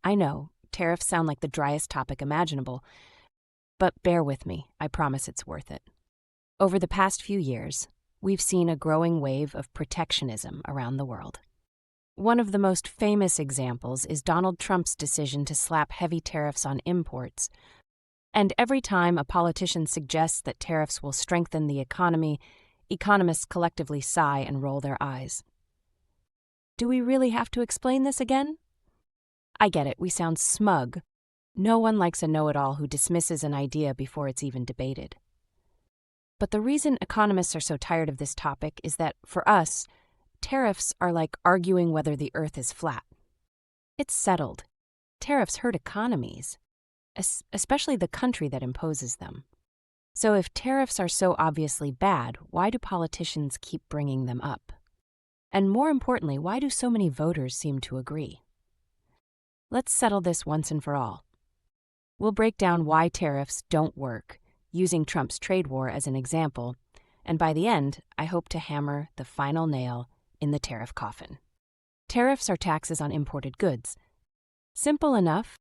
I know, tariffs sound like the driest topic imaginable, but bear with me, I promise it's worth it. Over the past few years, we've seen a growing wave of protectionism around the world. One of the most famous examples is Donald Trump's decision to slap heavy tariffs on imports. And every time a politician suggests that tariffs will strengthen the economy, economists collectively sigh and roll their eyes. Do we really have to explain this again? I get it, we sound smug. No one likes a know-it-all who dismisses an idea before it's even debated. But the reason economists are so tired of this topic is that, for us, tariffs are like arguing whether the earth is flat. It's settled. Tariffs hurt economies, especially the country that imposes them. So if tariffs are so obviously bad, why do politicians keep bringing them up? And more importantly, why do so many voters seem to agree? Let's settle this once and for all. We'll break down why tariffs don't work, using Trump's trade war as an example, and by the end, I hope to hammer the final nail in the tariff coffin. Tariffs are taxes on imported goods. Simple enough,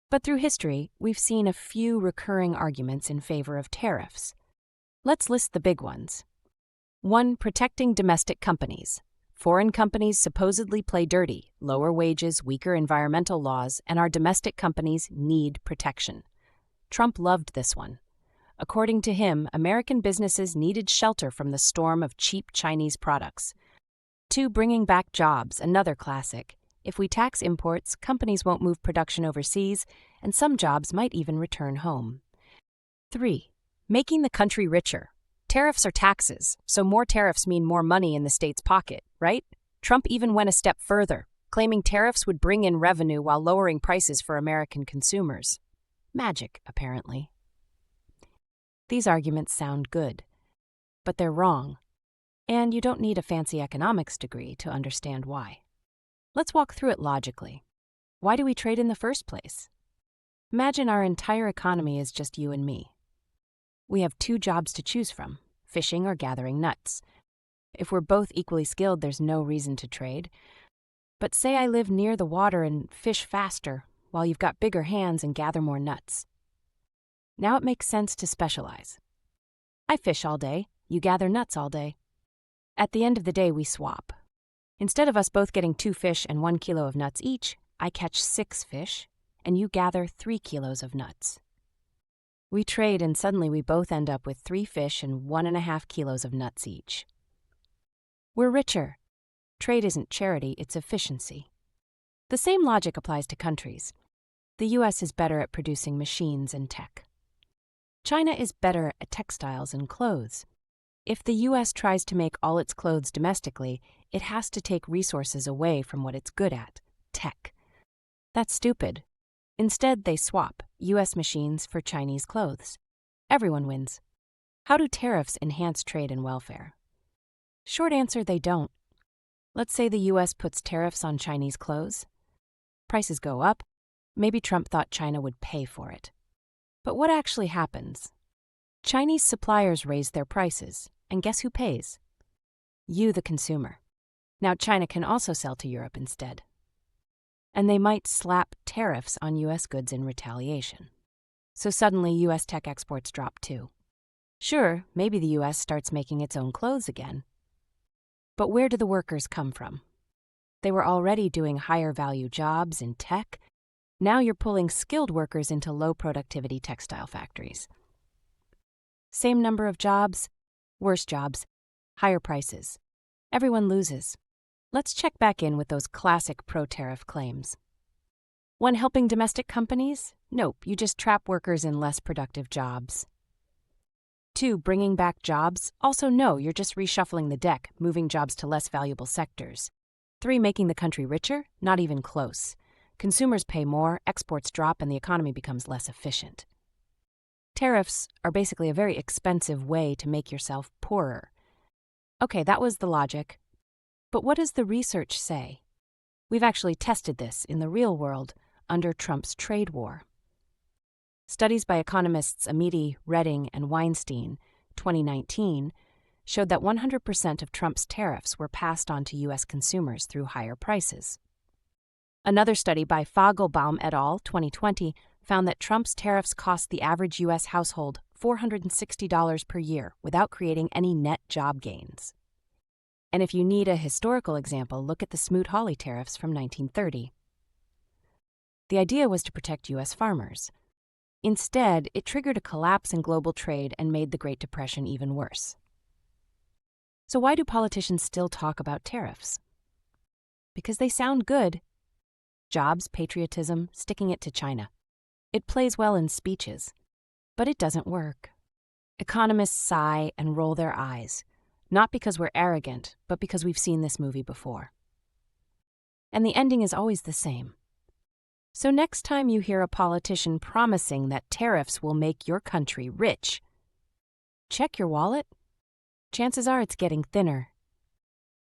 but through history, we've seen a few recurring arguments in favor of tariffs. Let's list the big ones. 1. Protecting domestic companies. Foreign companies supposedly play dirty, lower wages, weaker environmental laws, and our domestic companies need protection. Trump loved this one. According to him, American businesses needed shelter from the storm of cheap Chinese products. 2. Bringing back jobs, another classic. If we tax imports, companies won't move production overseas, and some jobs might even return home. 3. Making the country richer. Tariffs are taxes, so more tariffs mean more money in the state's pocket, right? Trump even went a step further, claiming tariffs would bring in revenue while lowering prices for American consumers. Magic, apparently. These arguments sound good, but they're wrong, and you don't need a fancy economics degree to understand why. Let's walk through it logically. Why do we trade in the first place? Imagine our entire economy is just you and me. We have 2 jobs to choose from, fishing or gathering nuts. If we're both equally skilled, there's no reason to trade. But say I live near the water and fish faster, while you've got bigger hands and gather more nuts. Now it makes sense to specialize. I fish all day, you gather nuts all day. At the end of the day, we swap. Instead of us both getting 2 fish and 1 kilo of nuts each, I catch 6 fish, and you gather 3 kilos of nuts. We trade, and suddenly we both end up with 3 fish and 1.5 kilos of nuts each. We're richer. Trade isn't charity, it's efficiency. The same logic applies to countries. The US is better at producing machines and tech. China is better at textiles and clothes. If the US tries to make all its clothes domestically, it has to take resources away from what it's good at, tech. That's stupid. Instead, they swap US machines for Chinese clothes. Everyone wins. How do tariffs enhance trade and welfare? Short answer, they don't. Let's say the US puts tariffs on Chinese clothes. Prices go up. Maybe Trump thought China would pay for it. But what actually happens? Chinese suppliers raise their prices, and guess who pays? You, the consumer. Now China can also sell to Europe instead. And they might slap tariffs on US goods in retaliation. So suddenly US tech exports drop too. Sure, maybe the US starts making its own clothes again. But where do the workers come from? They were already doing higher value jobs in tech. Now you're pulling skilled workers into low productivity textile factories. Same number of jobs, worse jobs, higher prices. Everyone loses. Let's check back in with those classic pro-tariff claims. 1. Helping domestic companies? Nope, you just trap workers in less productive jobs. 2. Bringing back jobs? Also no, you're just reshuffling the deck, moving jobs to less valuable sectors. 3. Making the country richer? Not even close. Consumers pay more, exports drop, and the economy becomes less efficient. Tariffs are basically a very expensive way to make yourself poorer. Okay, that was the logic. But what does the research say? We've actually tested this in the real world under Trump's trade war. Studies by economists Amity, Redding, and Weinstein, 2019, showed that 100% of Trump's tariffs were passed on to U.S. consumers through higher prices. Another study by Fogelbaum et al., 2020, found that Trump's tariffs cost the average U.S. household $460 per year without creating any net job gains. And if you need a historical example, look at the Smoot-Hawley tariffs from 1930. The idea was to protect U.S. farmers. Instead, it triggered a collapse in global trade and made the Great Depression even worse. So why do politicians still talk about tariffs? Because they sound good. Jobs, patriotism, sticking it to China. It plays well in speeches, but it doesn't work. Economists sigh and roll their eyes, not because we're arrogant, but because we've seen this movie before. And the ending is always the same. So next time you hear a politician promising that tariffs will make your country rich, check your wallet. Chances are it's getting thinner